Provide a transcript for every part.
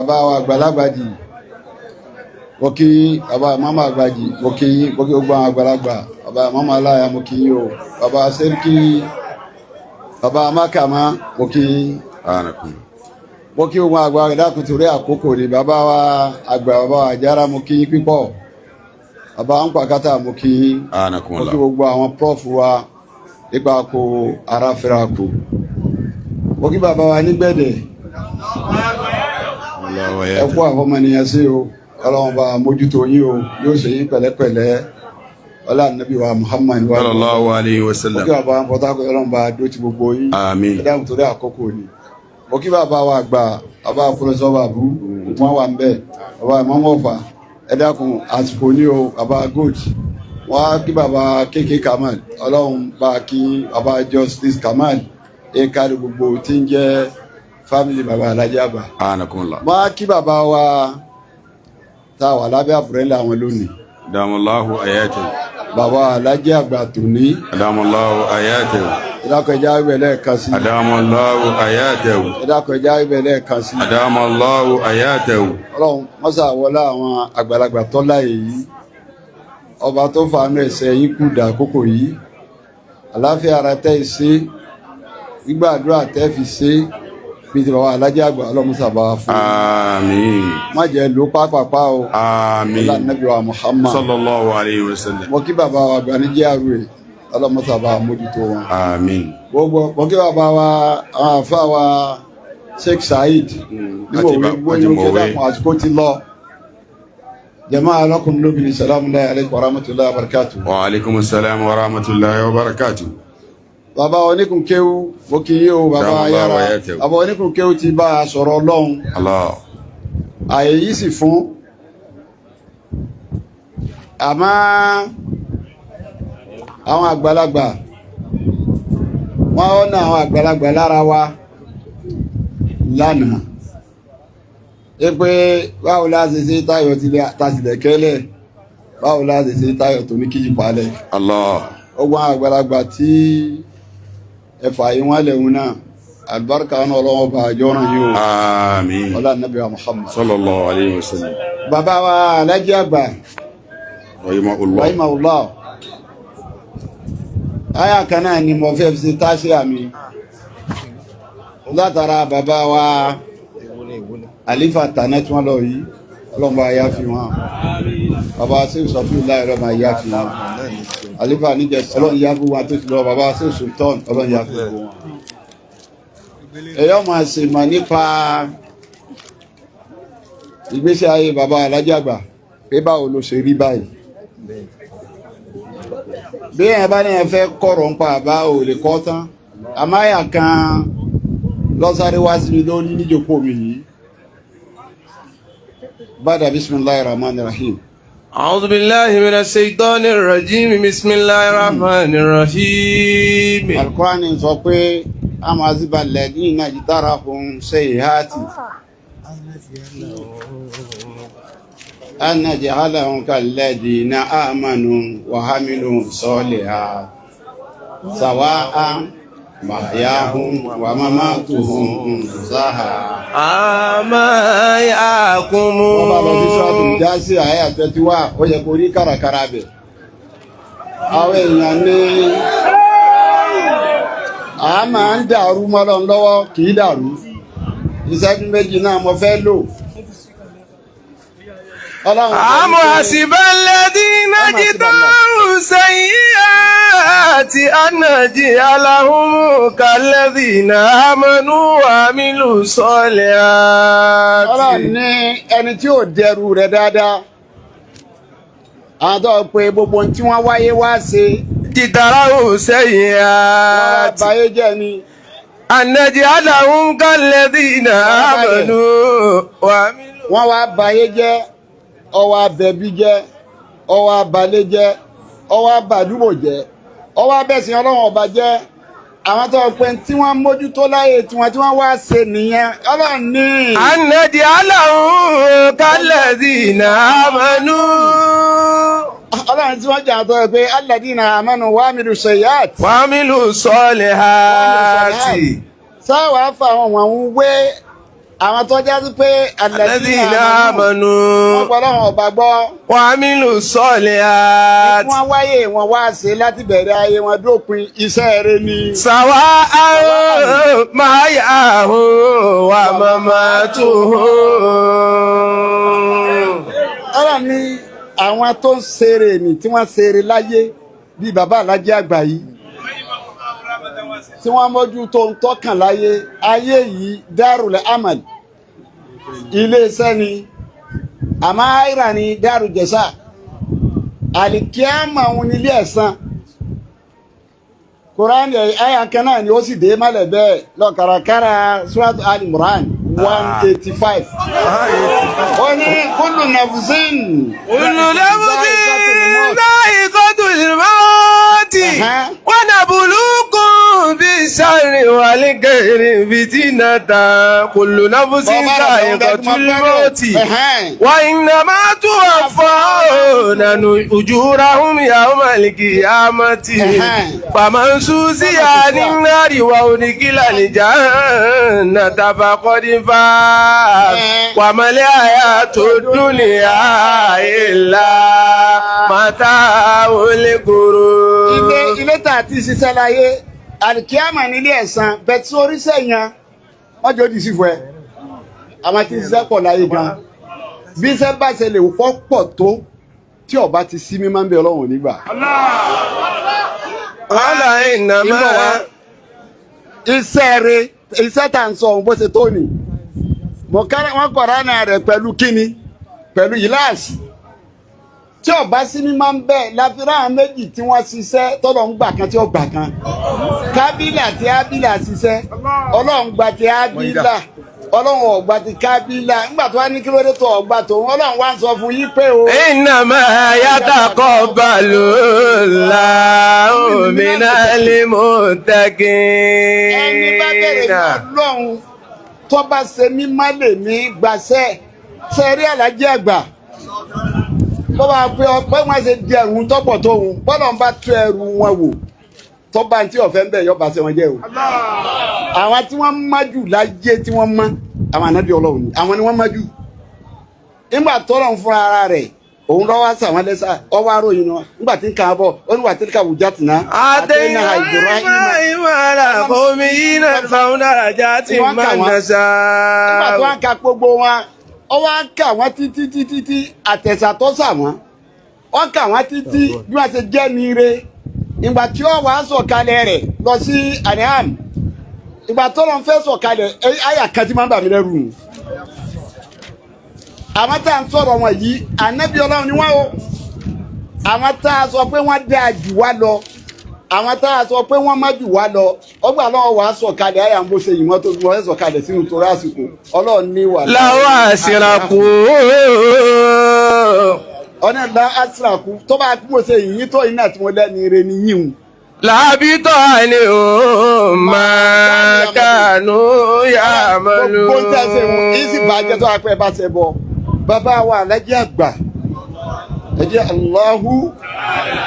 bàbá wa àgbàlagbàjì mo kí bàbá màmá àgbàjì mo kí gbogbo àwọn àgbàlagbà bàbá màmá aláya mo kí o bàbá sẹ́ríkì bàbá mákàmá mo kí gbogbo àgbà rẹ̀ dákun torí àkókò ni bàbá wa àgbà bàbá wa àjára mo kí pípọ̀ bàbá ń pàkátà mo kí gbogbo àwọn prof wa nípa kó ara fẹ́ra kù mo kí bàbá wa nígbẹ̀dẹ̀ ẹ kú àfọmọnìyàn sí o ọlọ́run bá mójútó yín o yóò ṣe yín pẹ̀lẹ́pẹ̀lẹ́ ọlá nàbí wa Muhammad sallallahu alayhi wa sallam. mo kí bàbá wa pọtákọ ọlọ́run bá dó ti gbogbo yín àmín. ẹ dáhùn torí àkókò ni mo kí bàbá wa àgbà bàbá afúnṣọ́ bàbú wọn wà ń bẹ̀ bàbá ìmọ̀mọ́fà ẹ dákun àsìkò ní o bàbá gold wọn á kí bàbá kéèké Kamal ọlọ́run bá kí bàbá Justice Kamal ẹ kárí gbogbo tí ń jẹ́ fámìlì bàbá alájà àgbà. wọ́n á kí bàbá wa tá a wà lábẹ́ àbúrẹ́lẹ̀ àwọn lónìí. adamallahu ayatahu. bàbá alájà àgbà tòní. adamallahu ayatahu. ìdákọjá ìbẹ̀lẹ̀ kan sí. adamallahu ayatahu. ìdákọjá ìbẹ̀lẹ̀ kan sí. adamallahu ayatahu. ọlọ́run mọ́sà wọlé àwọn àgbàlagbà tọ́lá èyí ọba tó fàánú ẹ̀sẹ̀ yín kú dà àkókò yìí àláfíà ara tẹ́ ẹ ṣe gbígbàdúrà tẹ́ fi ṣe bí ti bàbá alájà àgbà ọlọ́mùsà bá wa fún un. àmín. má jẹ́ ló pápápá o. àmín. ọlá nàbí wa Muhammad. sallallahu alayhi wa sallam. mo kí bàbá wa gbà ní jẹ́àrú ẹ̀ ọlọ́mùsà bá wa mójútó wọn. àmín. gbogbo mo kí bàbá wa àwọn àfa wa Sheikh Saheed. níbo gbogbo yóò ṣe dàpọ̀ àsìkò ti lọ. jama alakum lóbìnrin salamu alaykum wa rahmatulahi wa barakatu. wa alaykum salaam wa rahmatulahi wa barakatu. bàbá oníkun kéwú mo kí yí o bàbá yára bàbá oníkun kéwú ti bá a sọ̀rọ̀ ọlọ́run. Allah. àyè yìí sì fún àmọ́ àwọn àgbàlagbà wọ́n ọ̀nà àwọn àgbàlagbà lára wa lánàá pé báwo la ṣe ṣe táyọ̀ tàṣìlẹ̀ kẹ́lẹ̀ báwo la ṣe ṣe táyọ̀ tó ní kíjì palẹ̀. Allah. ọgbọ́n àgbàlagbà tí ẹ̀fà yìí wọ́n lẹ̀hún náà albarka ọ̀nà ọlọ́wọ́ bá jọ́ràn yìí o. àmín. ọlá nàbí wa Muhammad. sallallahu alayhi wa sallam. bàbá wa alájí àgbà rahimahullah àyà kan náà ni mo fẹ́ fi táṣí àmì látara bàbá wa àlífà tànà tí wọ́n lọ yìí ọlọ́mọba ayá fi wọn bàbá sí ìsọfún láì rọ́mọ ayá fi wọn àlífà níjẹ ọlọ́run yá fún wa tó ti lọ bàbá sí sultan ọlọ́run yá fún wọn. èyí ọmọ àṣìmọ̀ nípa ìgbésí ayé bàbá alájà àgbà pé báwo ló ṣe rí báyìí. bí èèyàn bá ní ẹ fẹ́ kọ̀rọ̀ ń pa àbá ò lè kọ́ tán àmáyà kan lọ́sàrí wá sí mi lórí níjòkó mi yìí. بعد بسم الله الرحمن الرحيم أعوذ بالله من الشيطان الرجيم بسم الله الرحمن الرحيم القرآن sọ pé أم حسب الذين اجترحوا السيئات أن نجعلهم كالذين آمنوا وعملوا الصالحات سواء محياهم ومماتهم سواء àmà yàkùnmù. wọ́n bá lọ sí sọ́ọ̀tù jásí àyà 21 ó yẹ kó rí kàràkàrà bẹ̀. àwọn èèyàn ní a máa ń dàrú mọ́lọ́n lọ́wọ́ kì í dàrú ìṣẹ́jú méjì náà mo fẹ́ lò. àmọ́ àṣìbẹ́lẹ́dínà jìtọ́rù sayyi'ati ànàjì aláhùnmù kàlẹ́dínà àmọ́nú àmìlù sọ́lẹ̀àtì. Ọlọ́run ní ẹni tí ò dẹrù rẹ̀ dáadáa àwọn tó pe gbogbo tí wọ́n wáyé wá ṣe jìtọ́rù sayyi'ati àbáyé jẹ́ ni ànàjì aláhùnmù kàlẹ́dínà àmọ́nú àmìlù. wọ́n wá báyé jẹ́ ọwọ́ abẹ́bí jẹ́ ọwọ́ abalẹ̀ jẹ́ ọwọ́ abàdúgbò jẹ́ ọwọ́ abẹ́sìn ọlọ́run ọba jẹ́ àwọn tó pé tí wọ́n mójútó láyé tí wọ́n wá ṣe nìyẹn ọlọ́run ní. ànàjì aláhùn kálẹ̀dínà àmánú. ọlọ́run tí wọ́n jà tó pé alladina amanu wa amilu sayyiat. wa amilu solihati. sáwàá fà wọn wé àwọn tó jásí pé alladhina amanu wọ́n gbọ́ lọ́wọ́ ọba gbọ́. wa amilu solihat. wọ́n wáyé wọn wá ṣe láti bẹ̀rẹ̀ ayé wọn dópin iṣẹ́ rẹ̀ ni. sawa'an mahyahum wa mamatuhum. ọ̀rọ̀ ni àwọn tó ń ṣeré ni tí wọ́n ṣeré láyé bíi bàbá Alájí Àgbà yìí tí wọ́n mójú tó ń tọ́kàn láyé ayé yìí Darul Amal iléeṣẹ́ ni àmọ́ àìrà ni Darul Jasa àlìkíámà òun ní ilé ẹ̀san Kùránì àyà kan náà ni ó sì dé mọ́lẹ̀ bẹ́ẹ̀ lọ́kàràkàrà Surat Al-Imran 185 ó ní kullu nafsin dha'iqatul mawti wa nabluukum bis-sharri wal khairi fitnatan kullu nafsin dha'iqatul mawti wa innamaa tuwaffawna ujurahum yawmal qiyamati faman zuhziha 'anil nari wa udkhila al-jannata faqad faz wa mal hayatud dunya illa mata'ul ghurur. ilé tà àti ṣiṣẹ́ láyé àlìkíámà nílé ẹ̀san bẹ́ẹ̀ tí oríṣẹ́ yẹn wọ́n jọ dì sí fún ẹ àwọn tí ń ṣiṣẹ́ pọ̀ láyé gan bí iṣẹ́ bá ṣe lè fọ́ pọ̀ tó tí ọba ti sí mímọ́ ń bẹ Ọlọ́run nígbà. wàhálà ìnàmá iṣẹ́ rẹ̀ iṣẹ́ tà ń sọ ohun bó ṣe tó nì wọ́n Kùránì rẹ̀ pẹ̀lú kíni pẹ̀lú ìlàsì tí ọba sí mímọ́ ń bẹ láfírà méjì tí wọ́n ṣiṣẹ́ tọ́lọ̀ ń gbà kan tí ó gbà kan Kábílà tí Ábílà ṣiṣẹ́ Ọlọ́run gbà tí Ábílà Ọlọ́run ọ̀gbà ti Kábílà nígbà tó wá ní kí ló dé tó ọ̀gbà tòun Ọlọ́run wá ń sọ fún yí pé o. innama yataqabbalu Allahu minal muttaqin. ẹni bá bẹ̀rẹ̀ ní Ọlọ́run tó bá ṣe mímọ́ lè ní gbàṣẹ́ ṣe rí Alájí Àgbà bó bá pé ọpẹ́ wọn ṣe di ẹrù tọ́pọ̀ tóun bọ́lọ̀ ń bá tó ẹrù wọn wò tó bá tí ọ̀fẹ́ ń bẹ̀ yọba ṣe wọn jẹ́ o. àwọn tí wọ́n má jù láyé tí wọ́n mọ́ àwọn ànábì Ọlọ́run ni àwọn ni wọ́n má jù. nígbà tọ́lọ̀ ń fún ara rẹ̀ òun lọ́wọ́ sàwọn lẹ́sà ọwọ́ aróyìn náà nígbà tí ń kàn án bọ̀ ó ní wà tí ká wùjá tì náà. àtẹ̀yìn ìmọ̀ra omi yìí náà fáwọn dàrájà tí máa ń dàṣà. nígbà tí wọ́n ka gbogbo wọn ó wá ń kà wọ́n títí àtẹ̀sà tó sà wọ́n wọ́n kà wọ́n títí bí wọ́n ṣe jẹ́ ní ire ìgbà tí ó wàá sọ̀kalẹ̀ rẹ̀ lọ sí An'am ìgbà tó lọ́n fẹ́ sọ̀kalẹ̀ àyà kan tí máa ń bà mí lẹ́rù nù àwọn tá à ń sọ̀rọ̀ wọn yìí ànábì Ọlọ́run ni wọ́n o àwọn tá a sọ pé wọ́n dá jù wá lọ àwọn tá a sọ pé wọ́n má jù wá lọ ọgbà lọ́wọ́ wàá sọ̀kalẹ̀ àyà ń bó ṣe ìmọ̀ tó wọ́n sọ̀kalẹ̀ sínú torí àsìkò Ọlọ́run ní wà. láwọn àṣìràkù ọ̀nà ìlà àṣìràkù tó bá kú mo ṣe ìyín tó iná tí mo lẹ́ni ire ni yín o. làbítọ̀ ni ó máa kànú yàmọ́lú. gbogbo ń tẹ̀sẹ̀ wọn kì í sì bàjẹ́ tó apẹ́ bá ṣe bọ̀ bàbá wa Alájí Àgbà ẹ̀jẹ̀ Allahu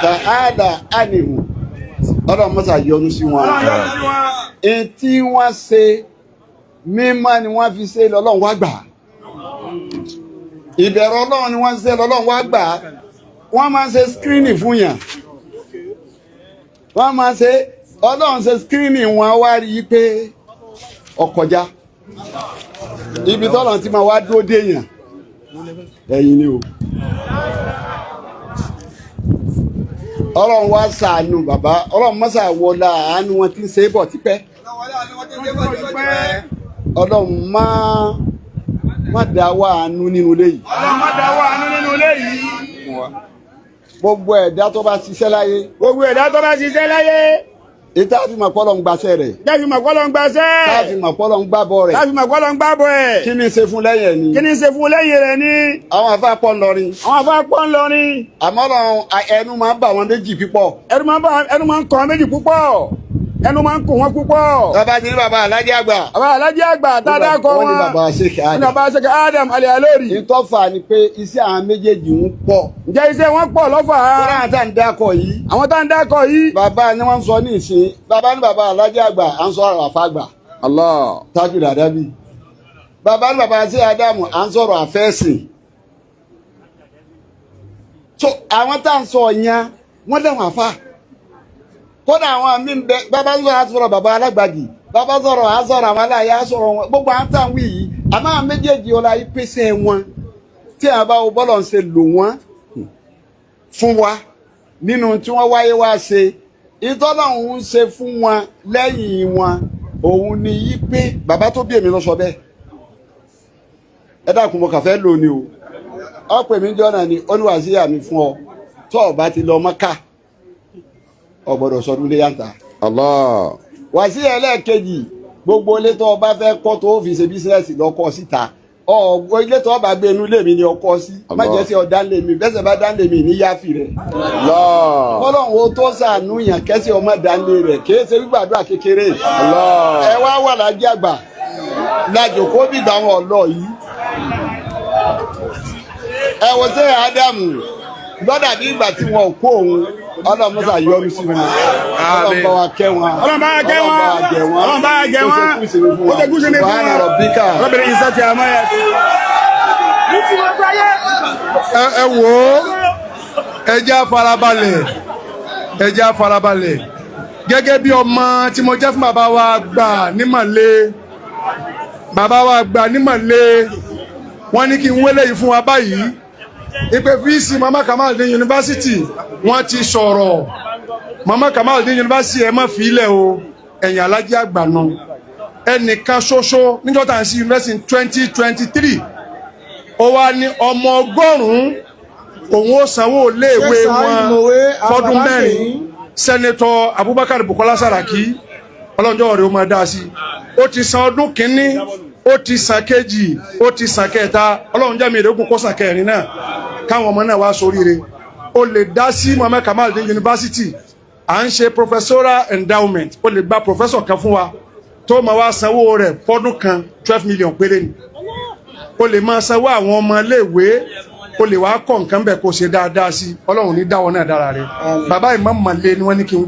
ta'ala anhu Ọlọ́run mọ́sá yọ́nú sí wọn. Etí wọ́n ṣe mímọ́ ni wọ́n fi ṣe lọ́lọ́run wá gbà. Ìbẹ̀rù Ọlọ́run ni wọ́n ṣe lọ́lọ́run wá gbà. Wọ́n máa ń ṣe screening fún yàn. Wọ́n máa ń ṣe Ọlọ́run ṣe screening wọn wá rí i pé ọkọjá. Ibi tọ́lọ́run ti máa wá dúró dé yàn. Ẹ̀yin ni o. Ọlọ́run wá ṣàánú bàbá Ọlọ́run mọ́sà wọlá àánú wọn tí ń ṣe é bọ̀ tipẹ́. Ọlọ́run má dá wà àánú nínú ilé yìí. Ọlọ́run má dá wà àánú nínú ilé yìí. Gbogbo ẹ̀dá tó bá ṣiṣẹ́ láyé. Gbogbo ẹ̀dá tó bá ṣiṣẹ́ láyé. Ìta fi mọ̀ pọ́lọ́ ń gbaṣẹ́ rẹ̀. Táfi mọ̀ pọ́lọ́ ń gbaṣẹ́. Táfi mọ̀ pọ́lọ́ ń gbábọ̀ rẹ̀. Táfi mọ̀ pọ́lọ́ ń gbábọ̀ ẹ̀. Kí ni ṣe fún lẹ́yìn ẹ̀ ni? Kí ni ṣe fún lẹ́yìn rẹ̀ ni? Àwọn àfa pọ̀ ń lọrin. Àwọn àfa pọ̀ ń lọrin. Àmọ́ Ọlọ́run ẹnu máa ń bà wọn méjì pípọ̀. Ẹnu máa ń kọ́ méjì púpọ̀. Ẹnu máa ń kó wọn púpọ̀. Bàbá ti ní bàbá Alájí Àgbà. Bàbá Alájí Àgbà tá a dákọ̀ wọn. Wọ́n ní bàbá Sheikh Adam. Wọ́n ní bàbá Sheikh Adam Al-Alori. Ìtọ́fà ni pé iṣẹ́ àwọn méjèèjì ń pọ̀. Ǹjẹ́ iṣẹ́ wọn pọ̀ lọ́fà? Sọ́dọ̀ àwọn tá à ń dákọ̀ yìí. Àwọn tá à ń dákọ̀ yìí. Bàbá ni wọ́n ń sọ ní ìsìn. Bàbá ní bàbá Alájí Àgbà à ń sọ Àràfà Àgbà. Allah. Tájù Làdábì. bàbá sí Ádámù à ń sọ̀rọ̀ àfẹ́sìn so àwọn tá à ń sọ yẹn wọ́n lẹ́wọ̀n àfa kódà àwọn míì bẹ bàbá sọ̀rọ̀ bàbá alágbàgì bàbá sọ̀rọ̀ àsọ̀rọ̀ àwọn aláya sọ̀rọ̀ wọn gbogbo àwọn tá à ń wí yìí àmọ́ àwọn méjèèjì ọlá yìí pèsè wọn tí àwọn bá wo bọ́lọ̀ ń ṣe lò wọ́n fún wa nínú tí wọ́n wáyé wá ṣe ìtọ́lọ́hún ń ṣe fún wọn lẹ́yìn wọn òun ni yí pé bàbá tó bí èmi lọ sọ bẹ́ẹ̀ ẹ dákun mo kàn fẹ́ lò ní o ọ̀pẹ̀ mi jọ́nà ni olùwàsíyà mi fún ọ tó o bá ti lọ Mọ́kà o gbọ́dọ̀ sọdún lé yàtà. Allah. wàsíyà ẹlẹ́ẹ̀kejì gbogbo ilé tó o bá fẹ́ kọ́ tó o fi ṣe bísíǹsì lọ́kọ́ síta ọ̀gbọ́n ilé tó o bá gbé inú lèmi ni ọkọ sí má jẹ́ sí ọ̀dá lèmi bẹ́sẹ̀ bá dá lèmi ní yáfì rẹ̀. Ọlọ́run o tó sànú yàn kẹ́sì ọmọ dání rẹ̀ kì í ṣe gbígbàdúrà kékeré. ẹ wá wà lájẹ́ àgbà lájòkó bìgbà wọn ọ̀lọ́ yìí. ẹ wo ṣe Ádámù lọ́dà bí ìgbà tí wọn ò kó òun ọlọ́mọsà yọnu sí wọn ọlọ́mọba wa kẹ́ wọn ọlọ́mọba wa kẹ́ wọn ọlọ́mọba wa kẹ́ wọn ó ṣe kúṣe ní fún wọn rọ́bìnrin yìí sọ́ọ̀tì àmọ́ yẹn. ẹ wò ó ẹ jẹ́ á farabalẹ̀ gẹ́gẹ́ bí ọmọ tí mo jẹ́ fún bàbá wa gbà nímọ̀lé wọ́n ní kí n wélé yìí fún wa báyìí ipe VC Mama Kamaldeen University wọ́n ti sọ̀rọ̀ Mama Kamaldeen University ẹ má fi ilẹ̀ o ẹ̀yìn alájí àgbà náà ẹnìkan ṣoṣo níjọ́ tá à ń sí university 2023 ó wá ní ọmọ 100 òun ó sanwó iléèwé wọn fọdún 4 Sẹ́nẹ́tọ̀ Abubakar Bukola Saraki ọlọ́njọ́ rẹ̀ ó máa dá sí ó ti san ọdún kínní ó ti san kejì ó ti san kẹta ọlọ́run jẹ́ mi ìdókùn kó san kẹrin náà káwọn ọmọ náà wá sóríire ó lè dá sí Mama Kamaldeen University à ń ṣe professorial endowment ó lè gba professor kan fún wa tó máa wá sanwó rẹ̀ fọ́dún kan 12 million péré ni ó lè máa sanwó àwọn ọmọ iléèwé ó lè wá kọ́ nǹkan bẹ́ẹ̀ kó ṣe dáadáa sí ọlọ́run ní dáwọ́ náà dára rẹ̀ bàbá ìmọ̀ mọ̀lẹ́ ni wọ́n ní kí n